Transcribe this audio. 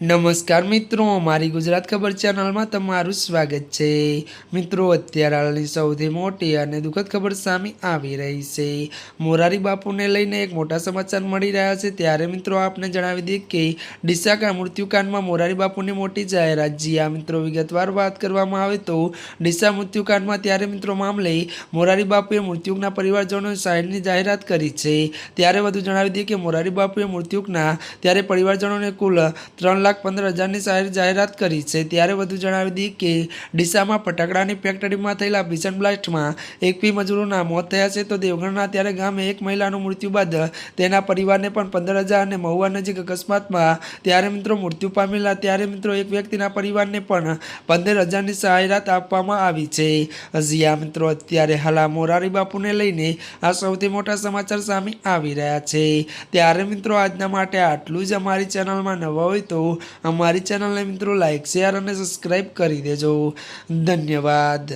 નમસ્કાર મિત્રો, મારી ગુજરાત ખબર ચેનલમાં તમારું સ્વાગત છે। મિત્રો, અત્યારે હાલની સૌથી મોટી અને દુઃખદ ખબર સામે આવી રહી છે। મોરારી બાપુને લઈને એક મોટા સમાચાર મળી રહ્યા છે। ત્યારે મિત્રો આપને જણાવી દઈએ કે ડીસા મૃત્યુકાંડમાં મોરારી બાપુની મોટી જાહેરાત। જી આ મિત્રો, વિગતવાર વાત કરવામાં આવે તો ડીસા મૃત્યુકાંડમાં ત્યારે મિત્રો મામલે મોરારી બાપુએ મૃત્યુકના પરિવારજનોએ સહાયની જાહેરાત કરી છે। ત્યારે વધુ જણાવી દઈએ કે મોરારી બાપુએ મૃત્યુકના ત્યારે પરિવારજનોને કુલ 3,15,000ની જાહેરાત કરી છે। ત્યારે વધુ જણાવી દઈએ કે ડીસામાં ફટાકડાની ફેક્ટરીમાં થયેલા ભીષણ બ્લાસ્ટમાં 21 મજૂરોના મોત થયા છે। તો દેવગણના ત્યારે ગામે એક મહિલાનું મૃત્યુ બાદ તેના પરિવારને પણ 15,000 અને મહુવા નજીક અકસ્માતમાં ત્યારે મિત્રો મૃત્યુ પામેલા ત્યારે મિત્રો એક વ્યક્તિના પરિવારને પણ 15,000ની જાહેરાત આપવામાં આવી છે। હજી આ મિત્રો, અત્યારે હાલ મોરારી બાપુને લઈને આ સૌથી મોટા સમાચાર સામે આવી રહ્યા છે। ત્યારે મિત્રો આજના માટે આટલું જ। અમારી ચેનલમાં નવા હોય તો અમારી ચેનલને મિત્રો લાઈક, શેર અને સબસ્ક્રાઈબ કરી દેજો। ધન્યવાદ।